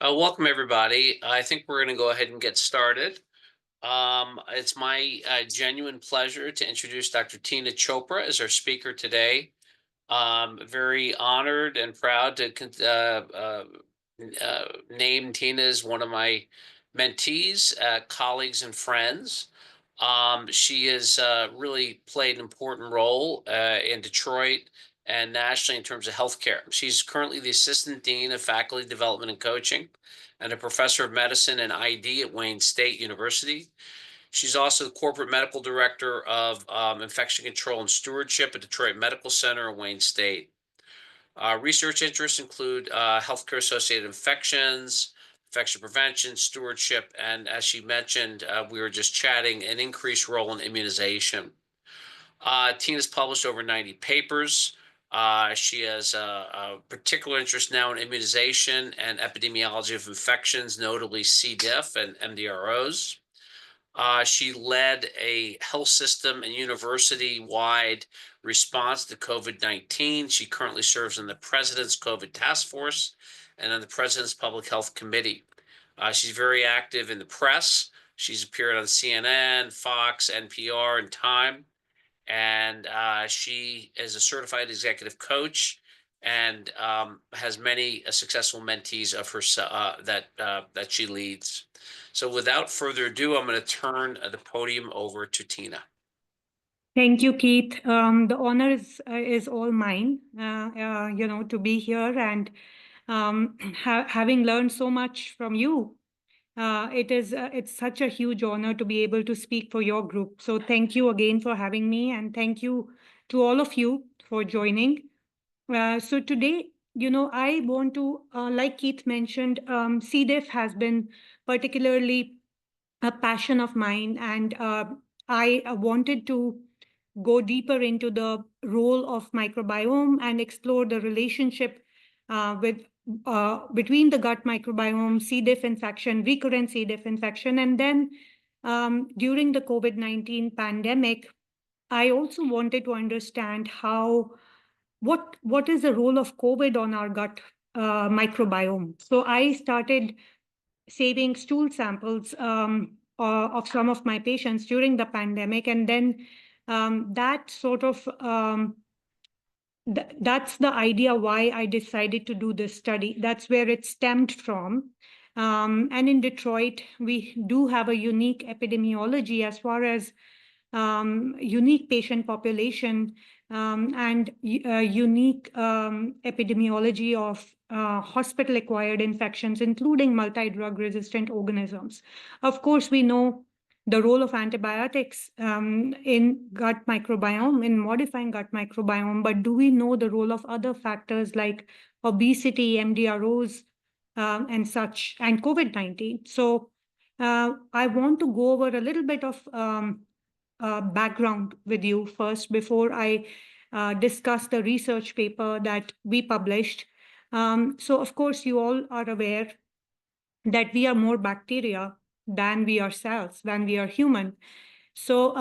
Welcome, everybody. I think we're going to go ahead and get started. It's my genuine pleasure to introduce Dr. Teena Chopra as our speaker today. Very honored and proud to name Teena as one of my mentees, colleagues, and friends. She has really played an important role in Detroit and nationally in terms of healthcare. She's currently the Assistant Dean of Faculty Development and Coaching and a Professor of Medicine and ID at Wayne State University. She's also the Corporate Medical Director of Infection Control and Stewardship at Detroit Medical Center at Wayne State. Research interests include healthcare-associated infections, infection prevention, stewardship, and as she mentioned, we were just chatting, an increased role in immunization. Teena's published over 90 papers. She has a particular interest now in immunization and epidemiology of infections, notably C. diff and MDROs. She led a health system and university-wide response to COVID-19. She currently serves on the President's COVID Task Force and on the President's Public Health Committee. She's very active in the press. She's appeared on CNN, Fox, NPR, and Time. And she is a certified executive coach and has many successful mentees of her that she leads. So without further ado, I'm going to turn the podium over to Teena. Thank you, Keith. The honor is all mine, to be here and having learned so much from you. It's such a huge honor to be able to speak for your group. So thank you again for having me, and thank you to all of you for joining. So today, I want to, like Keith mentioned, C. diff has been particularly a passion of mine, and I wanted to go deeper into the role of microbiome and explore the relationship between the gut microbiome, C. diff infection, recurrent C. diff infection, and then during the COVID-19 pandemic, I also wanted to understand what is the role of COVID on our gut microbiome. So I started saving stool samples of some of my patients during the pandemic, and then that sort of that's the idea why I decided to do this study. That's where it stemmed from. And in Detroit, we do have a unique epidemiology as far as unique patient population and unique epidemiology of hospital-acquired infections, including multi-drug resistant organisms. Of course, we know the role of antibiotics in gut microbiome, in modifying gut microbiome, but do we know the role of other factors like obesity, MDROs, and such, and COVID-19? So I want to go over a little bit of background with you first before I discuss the research paper that we published. So of course, you all are aware that we are more bacteria than we are cells, than we are human. So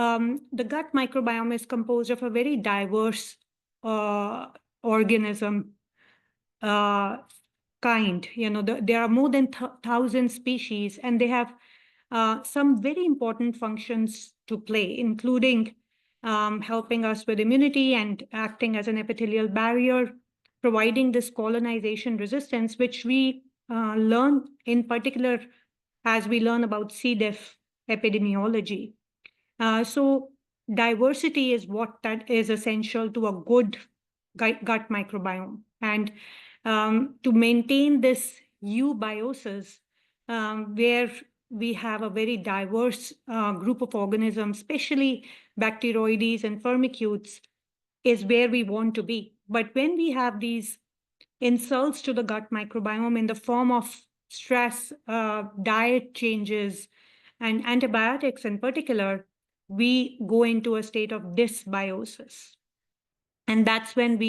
the gut microbiome is composed of a very diverse organism kind. There are more than 1,000 species, and they have some very important functions to play, including helping us with immunity and acting as an epithelial barrier, providing this colonization resistance, which we learn in particular as we learn about C. diff epidemiology. So diversity is what that is essential to a good gut microbiome. And to maintain this eubiosis, where we have a very diverse group of organisms, especially bacteroides and firmicutes, is where we want to be. But when we have these insults to the gut microbiome in the form of stress, diet changes, and antibiotics in particular, we go into a state of dysbiosis. And that's when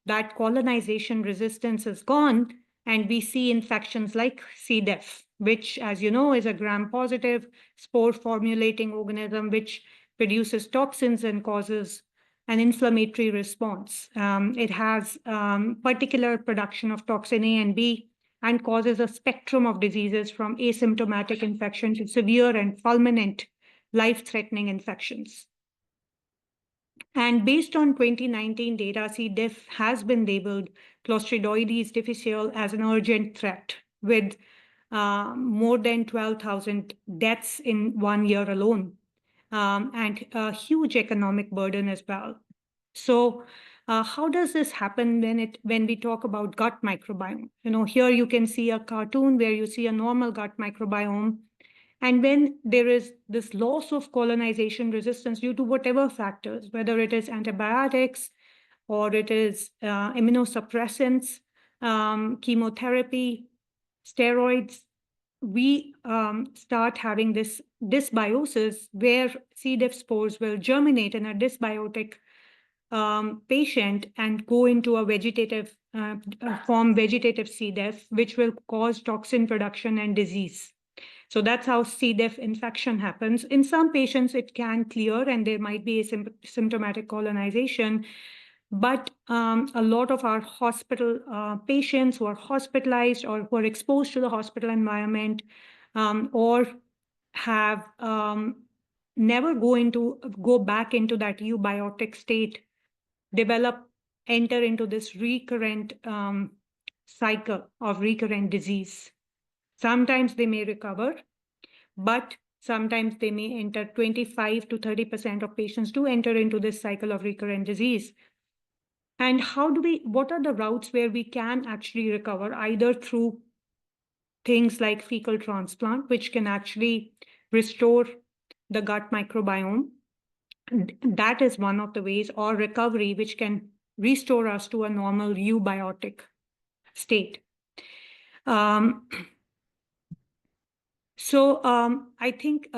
that colonization resistance is gone, and we see infections like C. diff, which, as you know, is a gram-positive spore-formulating organism which produces toxins and causes an inflammatory response. It has particular production of toxin A and B, and causes a spectrum of diseases from asymptomatic infection to severe and fulminant life-threatening infections. And based on 2019 data, C. diff has been labeled Clostridioides difficile as an urgent threat, with more than 12,000 deaths in 1 year alone, and a huge economic burden as well. So how does this happen when we talk about gut microbiome? Here you can see a cartoon where you see a normal gut microbiome. And when there is this loss of colonization resistance due to whatever factors, whether it is antibiotics or it is immunosuppressants, chemotherapy, steroids, we start having this dysbiosis where C. diff spores will germinate in a dysbiotic patient and go into a vegetative form vegetative C. diff, which will cause toxin production and disease. So that's how C. diff infection happens. In some patients, it can clear and there might be a symptomatic colonization. But a lot of our hospital patients who are hospitalized or who are exposed to the hospital environment or have never go back into that eubiotic state, enter into this recurrent cycle of recurrent disease. Sometimes they may recover, but sometimes they may enter 25 to 30% of patients do enter into this cycle of recurrent disease. And what are the routes where we can actually recover, either through things like fecal transplant, which can actually restore the gut microbiome. That is one of the ways, or recovery, which can restore us to a normal eubiotic state. I think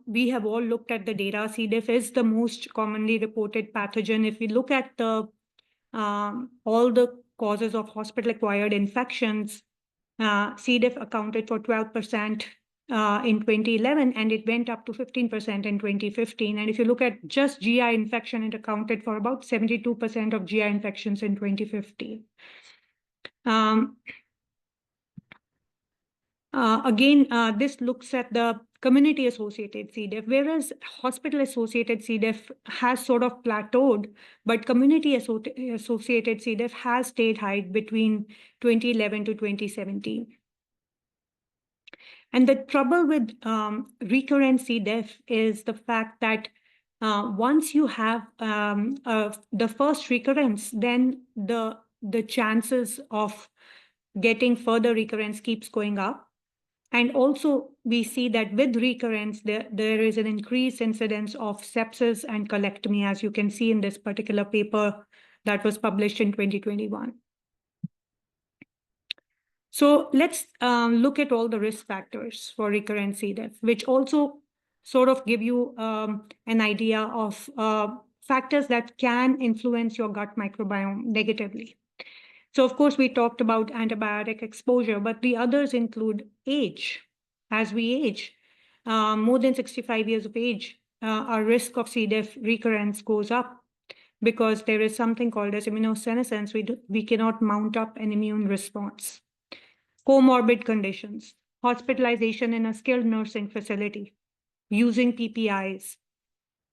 we have all looked at the data. C. diff is the most commonly reported pathogen. If we look at all the causes of hospital-acquired infections, C. diff accounted for 12% in 2011, and it went up to 15% in 2015. And if you look at just GI infection, it accounted for about 72% of GI infections in 2015. Again, this looks at the community-associated C. diff, whereas hospital-associated C. diff has sort of plateaued, but community-associated C. diff has stayed high between 2011 to 2017. And the trouble with recurrent C. diff is the fact that once you have the first recurrence, then the chances of getting further recurrence keeps going up. And also, we see that with recurrence, there is an increased incidence of sepsis and colectomy, as you can see in this particular paper that was published in 2021. So let's look at all the risk factors for recurrent C. diff, which also sort of give you an idea of factors that can influence your gut microbiome negatively. So, of course, we talked about antibiotic exposure, but the others include age. As we age, more than 65 years of age, our risk of C. diff recurrence goes up because there is something called as immunosenescence. We cannot mount up an immune response. Comorbid conditions, hospitalization in a skilled nursing facility, using PPIs,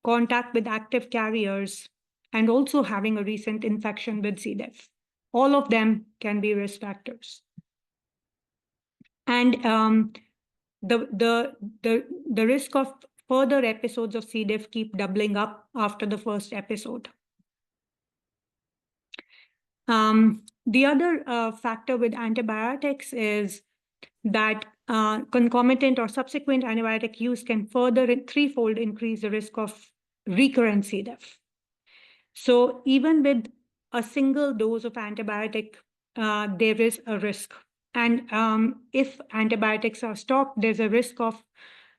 contact with active carriers, and also having a recent infection with C. diff. All of them can be risk factors. And the risk of further episodes of C. diff keep doubling up after the first episode. The other factor with antibiotics is that concomitant or subsequent antibiotic use can further threefold increase the risk of recurrent C. diff. So even with a single dose of antibiotic, there is a risk. And if antibiotics are stopped, there's a risk of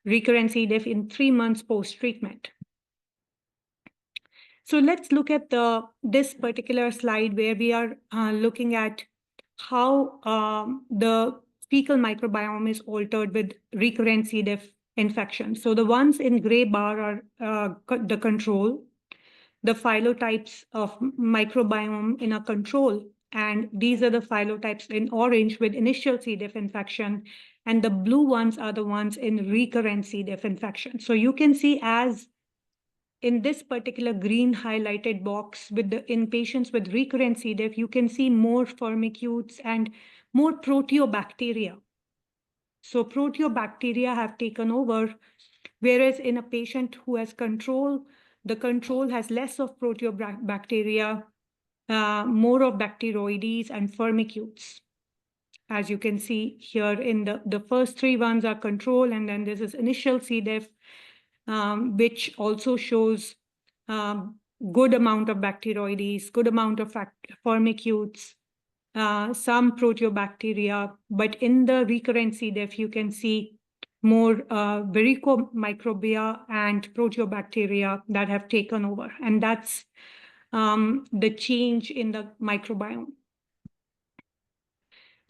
recurrent C. diff in 3 months post-treatment. So let's look at this particular slide where we are looking at how the fecal microbiome is altered with recurrent C. diff infection. So the ones in gray bar are the control. The phylotypes of microbiome in a control And these are the phyllotypes in orange with initial C. diff infection. And the blue ones are the ones in recurrent C. diff infection. So you can see, as in this particular green highlighted box, in patients with recurrent C. diff, you can see more firmicutes and more proteobacteria. So proteobacteria have taken over, whereas in a patient who has control, the control has less of proteobacteria, more of bacteroides and firmicutes. As you can see here, in the first three ones are control, and then this is initial C. diff, which also shows good amount of bacteroides, good amount of firmicutes, some proteobacteria. But in the recurrent C. diff, you can see more vericomicrobia and proteobacteria that have taken over. And that's the change in the microbiome.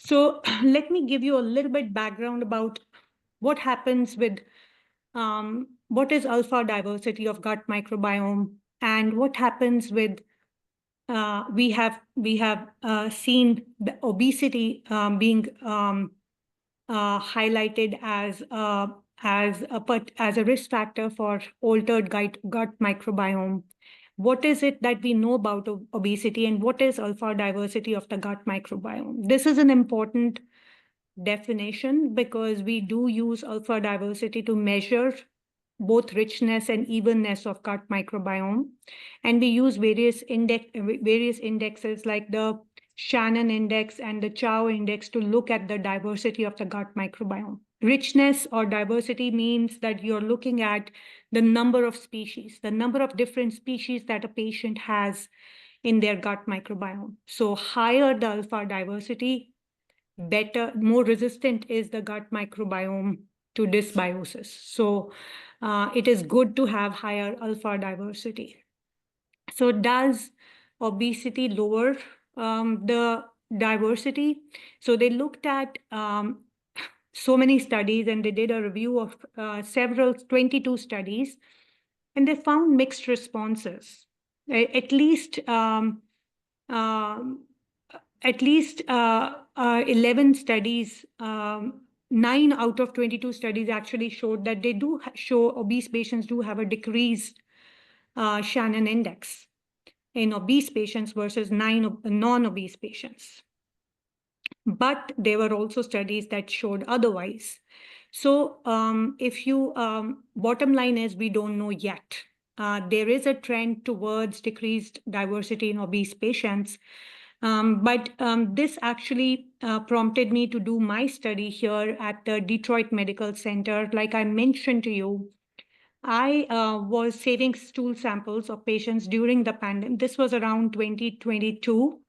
So let me give you a little bit background about what happens with what is alpha diversity of gut microbiome, and what happens with we have seen the obesity being highlighted as a risk factor for altered gut microbiome. What is it that we know about obesity, and what is alpha diversity of the gut microbiome? This is an important definition because we do use alpha diversity to measure both richness and evenness of gut microbiome. And we use various indexes like the Shannon index and the Chow index to look at the diversity of the gut microbiome. Richness or diversity means that you're looking at the number of species, the number of different species that a patient has in their gut microbiome. So higher the alpha diversity, better, more resistant is the gut microbiome to dysbiosis. So it is good to have higher alpha diversity. So does obesity lower the diversity? So they looked at so many studies, and they did a review of 22 studies, and they found mixed responses. At least um, 11 studies, 9 out of 22 studies actually showed that they do show obese patients do have a decreased Shannon index in obese patients versus 9 non-obese patients. But there were also studies that showed otherwise. So if you, bottom line is, we don't know yet. There is a trend towards decreased diversity in obese patients. But this actually prompted me to do my study here at the Detroit Medical Center. Like I mentioned to you, I was saving stool samples of patients during the pandemic. This was around 2022,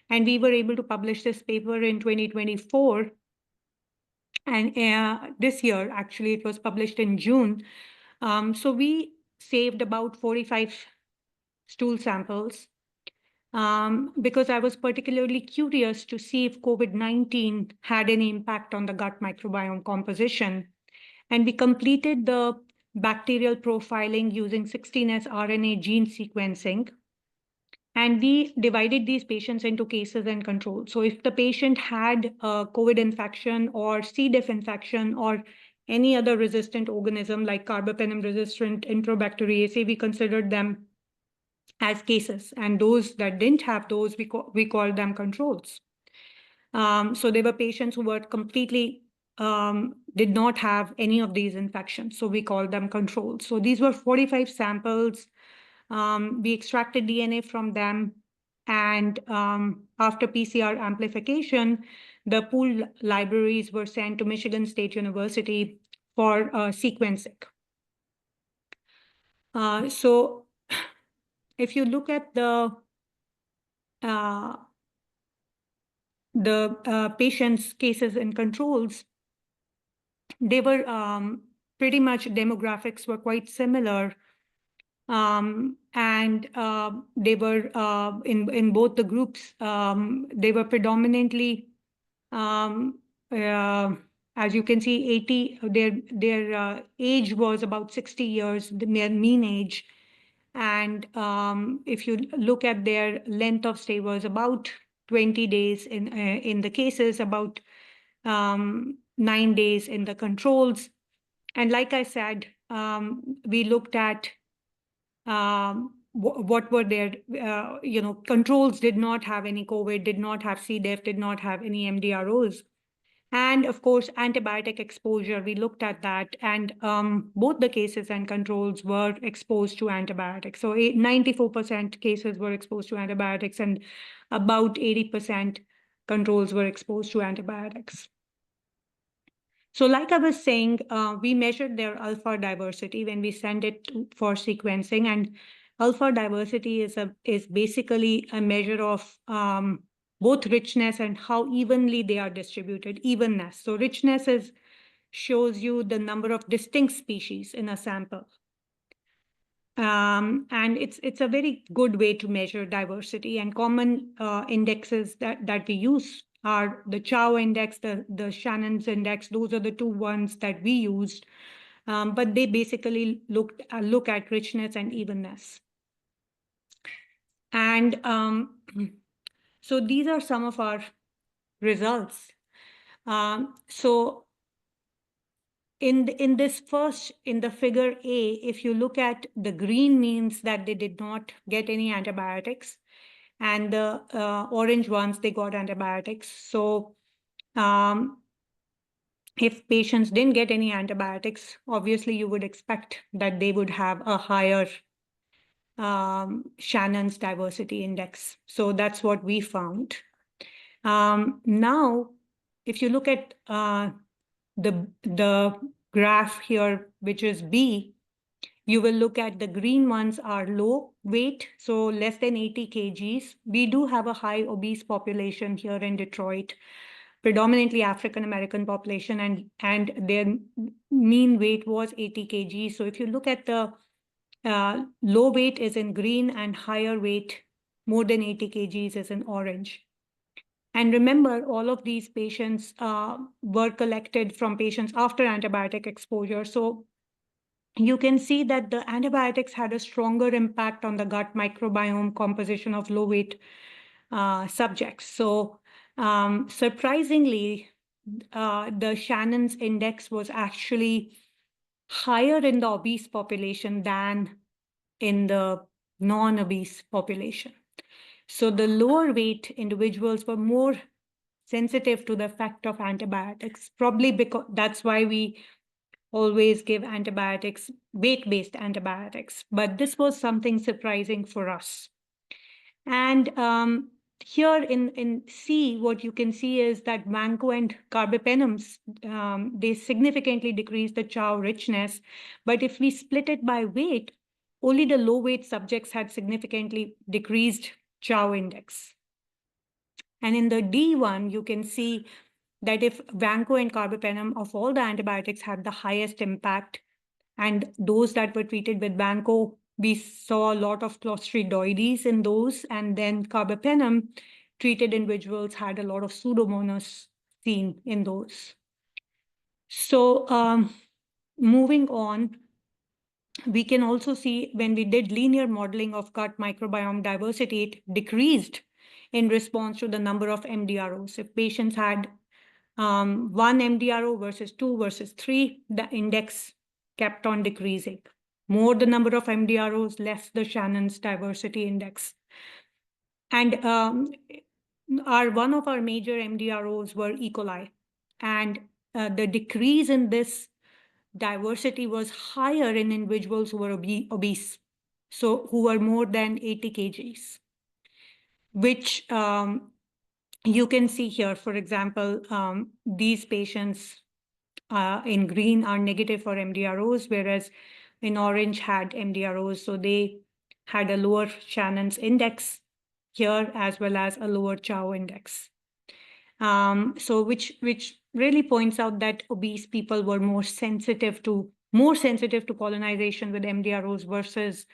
and we were able to publish this paper in 2024. And this year, actually, it was published in June. So we saved about 45 stool samples because I was particularly curious to see if COVID-19 had any impact on the gut microbiome composition. And we completed the bacterial profiling using 16S RNA gene sequencing. And we divided these patients into cases and controls. So if the patient had a COVID infection or C. diff infection or any other resistant organism like carbapenem-resistant Enterobacteriaceae, we considered them as cases. And those that didn't have those, we called them controls. So they were patients who were completely did not have any of these infections. So we called them controls. So these were 45 samples. We extracted DNA from them. And after PCR amplification, the pooled libraries were sent to Michigan State University for sequencing. So if you look at the patients' cases and controls, they were pretty much, demographics were quite similar. And they were in both the groups, they were predominantly, as you can see, 80, their age was about 60 years, their mean age. And if you look at their length of stay was about 20 days in the cases, about 9 days in the controls. And like I said, we looked at what were their, controls did not have any COVID, did not have C. diff, did not have any MDROs. And of course, antibiotic exposure, we looked at that, and both the cases and controls were exposed to antibiotics. So 94% cases were exposed to antibiotics, and about 80% controls were exposed to antibiotics. So like I was saying, we measured their alpha diversity when we send it for sequencing, and alpha diversity is basically a measure of both richness and how evenly they are distributed, evenness. So richness shows you the number of distinct species in a sample. And it's a very good way to measure diversity, and common indexes that we use are the Chow index, the Shannon's index. Those are the two ones that we used, but they basically look at richness and evenness. And so these are some of our results. So in the figure A, if you look at the green, means that they did not get any antibiotics, and the orange ones, they got antibiotics. So if patients didn't get any antibiotics, obviously you would expect that they would have a higher Shannon's diversity index. So that's what we found. Now, if you look at the graph here, which is B, you will look at the green ones are low weight, so less than 80 kgs. We do have a high obese population here in Detroit, predominantly African-American population, and their mean weight was 80 kgs. So if you look at the low weight is in green, and higher weight, more than 80 kgs, is in orange. And remember, all of these patients were collected from patients after antibiotic exposure. So you can see that the antibiotics had a stronger impact on the gut microbiome composition of low weight subjects. So surprisingly, the Shannon's index was actually higher in the obese population than in the non-obese population. So the lower weight individuals were more sensitive to the effect of antibiotics, probably because that's why we always give antibiotics, weight-based antibiotics. But this was something surprising for us. And here in C, what you can see is that vanco and carbapenems, they significantly decrease the chow richness. But if we split it by weight, only the low weight subjects had significantly decreased chow index. And in the D one, you can see that if vanco and carbapenem of all the antibiotics had the highest impact, and those that were treated with vanco, we saw a lot of clostridioides in those, and then carbapenem treated individuals had a lot of pseudomonas seen in those. So moving on, we can also see when we did linear modeling of gut microbiome diversity, it decreased in response to the number of MDROs. If patients had one MDRO versus 2 versus 3, the index kept on decreasing. More the number of MDROs, less the Shannon's diversity index. And one of our major MDROs were E. coli. And the decrease in this diversity was higher in individuals who were obese, so who were more than 80 kgs, which you can see here. For example, these patients in green are negative for MDROs, whereas in orange had MDROs, so they had a lower Shannon's index here, as well as a lower Chow index. So which really points out that obese people were more sensitive to colonization with MDROs versus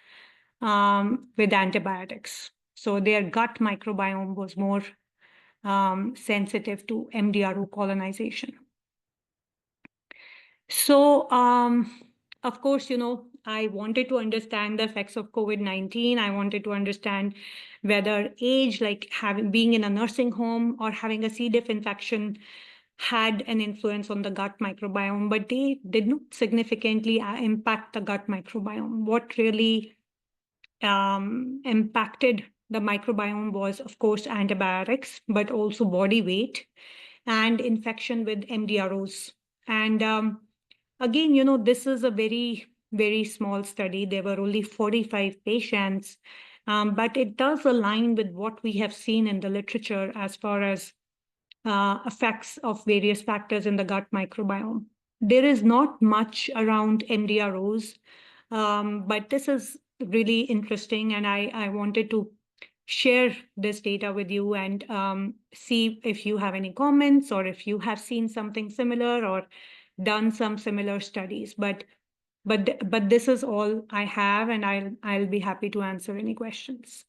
with antibiotics. So their gut microbiome was more sensitive to MDRO colonization. So of course, I wanted to understand the effects of COVID-19. I wanted to understand whether age, like being in a nursing home or having a C. diff infection, had an influence on the gut microbiome, but they did not significantly impact the gut microbiome. What really impacted the microbiome was, of course, antibiotics, but also body weight and infection with MDROs. And again, this is a very, very small study. There were only 45 patients, but it does align with what we have seen in the literature as far as effects of various factors in the gut microbiome. There is not much around MDROs, but this is really interesting, and I wanted to share this data with you and see if you have any comments or if you have seen something similar or done some similar studies. But this is all I have, and I'll be happy to answer any questions.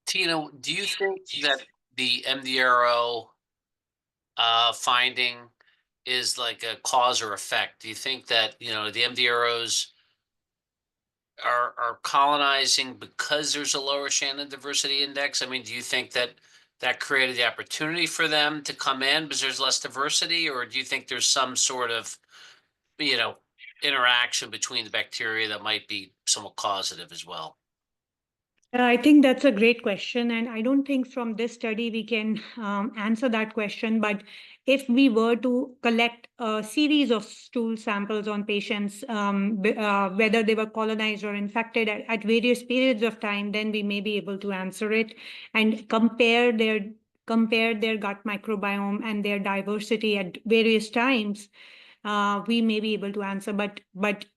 Tina, do you think that the MDRO finding is like a cause or effect? Do you think that, the MDROs are colonizing because there's a lower Shannon diversity index? I mean, do you think that that created the opportunity for them to come in because there's less diversity, or do you think there's some sort of, you know, interaction between the bacteria that might be somewhat causative as well? I think that's a great question, and I don't think from this study we can answer that question. But if we were to collect a series of stool samples on patients, whether they were colonized or infected at various periods of time, then we may be able to answer it and compare their gut microbiome and their diversity at various times. We may be able to answer, but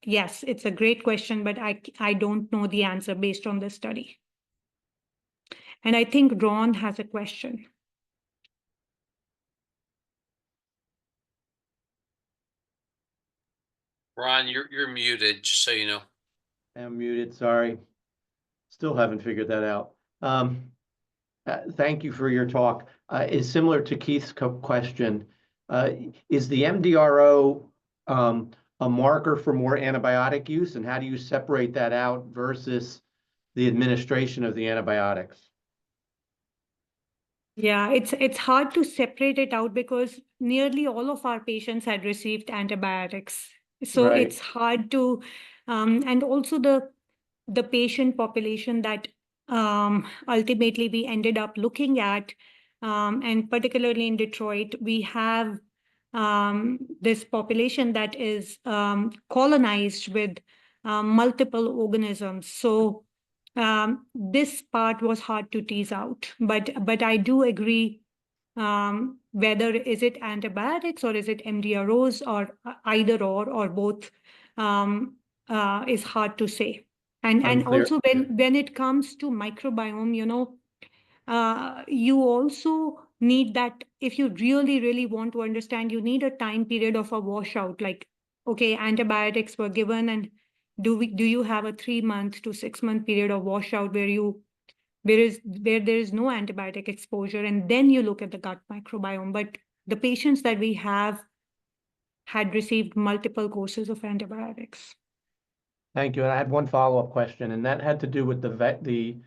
yes, it's a great question, but I don't know the answer based on this study. And I think Ron has a question. Ron, you're muted, just so you know. I'm muted, sorry. Still haven't figured that out. Thank you for your talk. Is similar to Keith's question. Is the MDRO a marker for more antibiotic use, and how do you separate that out versus the administration of the antibiotics? Yeah, it's hard to separate it out because nearly all of our patients had received antibiotics. So Right. it's hard to, and also the patient population that ultimately we ended up looking at, and particularly in Detroit, we have this population that is colonized with multiple organisms. So this part was hard to tease out, but I do agree. Whether is it antibiotics or is it MDROs or either or both, is hard to say. And Unclear. also when it comes to microbiome, you also need that. If you really, really want to understand, you need a time period of a washout. Like, okay, antibiotics were given, and do you have a 3-month to 6-month period of washout where there is no antibiotic exposure, and then you look at the gut microbiome. But the patients that we have had received multiple courses of antibiotics. Thank you. And I had one follow-up question, and that had to do with the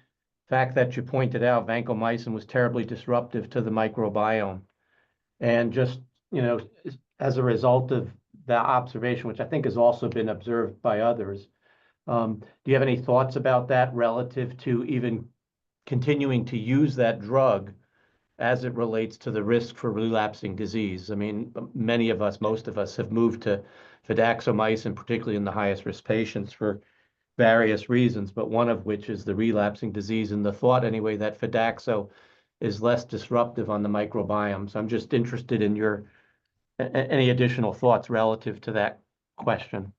fact that you pointed out vancomycin was terribly disruptive to the microbiome. And just, as a result of that observation, which I think has also been observed by others, do you have any thoughts about that relative to even continuing to use that drug as it relates to the risk for relapsing disease? I mean, most of us have moved to fidaxomicin, particularly in the highest risk patients for various reasons, but one of which is the relapsing disease, and the thought anyway that fidaxo is less disruptive on the microbiome. So I'm just interested in your any additional thoughts relative to that question.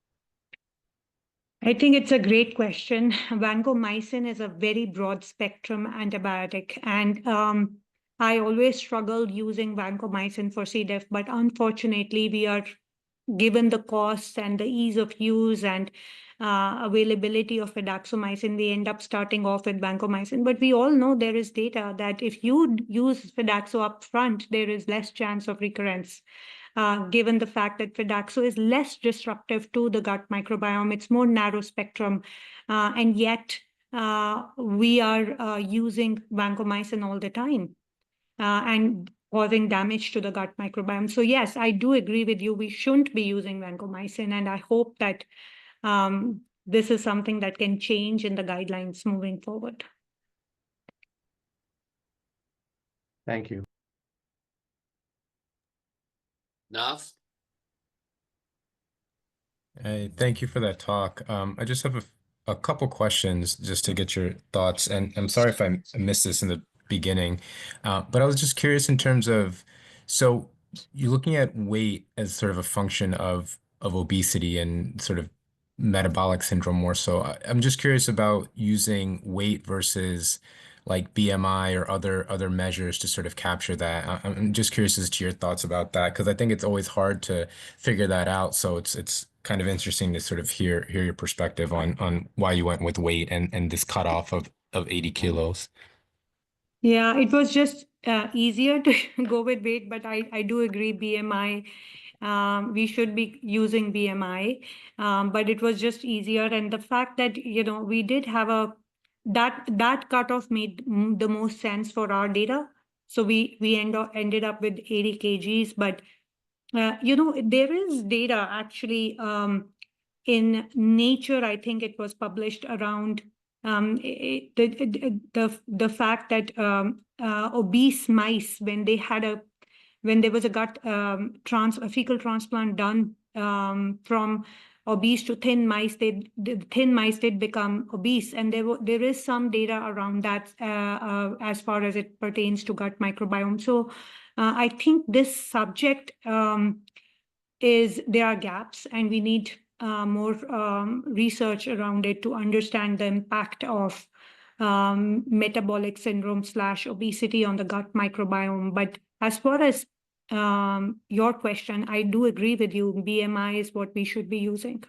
I think it's a great question. Vancomycin is a very broad spectrum antibiotic, and I always struggled using vancomycin for C. diff, but unfortunately, we are given the cost and the ease of use and availability of fidaxomicin, they end up starting off with vancomycin. But we all know there is data that if you use fidaxo up front, there is less chance of recurrence. Given the fact that fidaxo is less disruptive to the gut microbiome, it's more narrow spectrum, and yet we are using vancomycin all the time and causing damage to the gut microbiome. So yes, I do agree with you. We shouldn't be using vancomycin, and I hope that this is something that can change in the guidelines moving forward. Thank you. Nav? Hey, thank you for that talk. I just have a couple questions just to get your thoughts, and I'm sorry if I missed this in the beginning, but I was just curious in terms of, so you're looking at weight as sort of a function of obesity and sort of metabolic syndrome more so. I'm just curious about using weight versus like BMI or other measures to sort of capture that. I'm just curious as to your thoughts about that because I think it's always hard to figure that out. So it's kind of interesting to sort of hear your perspective on why you went with weight and this cutoff of 80 kilos. Yeah, it was just easier to go with weight, but I do agree BMI. We should be using BMI, but it was just easier. And the fact that, we did have that cutoff made the most sense for our data. So we ended up with 80 kgs, but there is data actually in Nature. I think it was published around the fact that obese mice, when there was a a fecal transplant done from obese to thin mice, the thin mice did become obese, and there is some data around that as far as it pertains to gut microbiome. So I think this subject there are gaps, and we need more research around it to understand the impact of metabolic syndrome / obesity on the gut microbiome. But as far as your question, I do agree with you. BMI is what we should be using.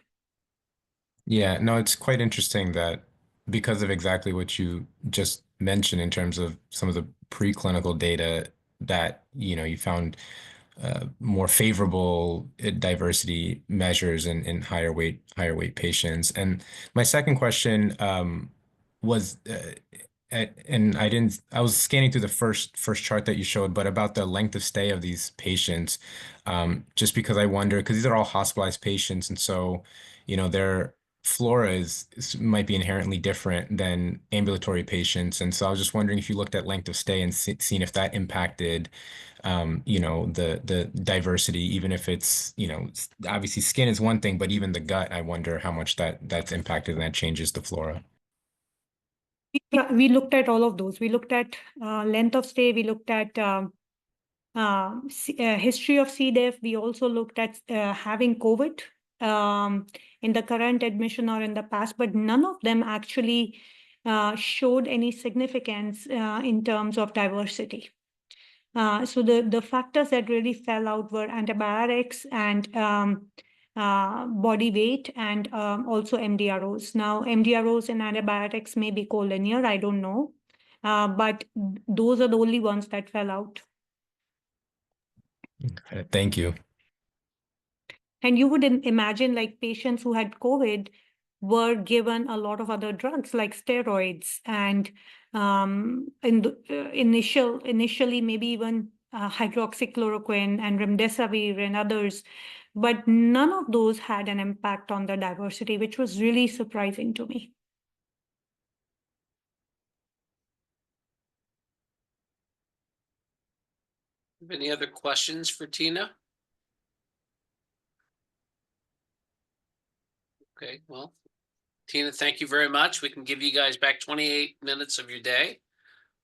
Yeah, no, it's quite interesting that because of exactly what you just mentioned in terms of some of the preclinical data that, you found more favorable diversity measures in higher weight patients. And my second question was, and I was scanning through the first chart that you showed, but about the length of stay of these patients, just because I wonder, because these are all hospitalized patients, and so, their flora might be inherently different than ambulatory patients. And so I was just wondering if you looked at length of stay and seen if that impacted the diversity, even if it's, obviously skin is one thing, but even the gut, I wonder how much that's impacted and that changes the flora. Yeah, we looked at all of those. We looked at length of stay. We looked at history of C. diff. We also looked at having COVID in the current admission or in the past, but none of them actually showed any significance in terms of diversity. So the factors that really fell out were antibiotics and body weight, and also MDROs. Now, MDROs and antibiotics may be collinear, I don't know, but those are the only ones that fell out. Okay, thank you. And you would imagine, like, patients who had COVID were given a lot of other drugs like steroids and initially maybe even hydroxychloroquine and remdesivir and others, but none of those had an impact on the diversity, which was really surprising to me. Any other questions for Teena? Okay, well, Teena, thank you very much. We can give you guys back 28 minutes of your day.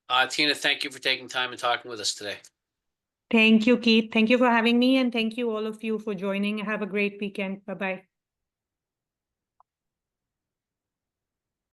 Teena, thank you for taking time and talking with us today. Thank you, Keith. Thank you for having me, and thank you all of you for joining. Have a great weekend. Bye-bye.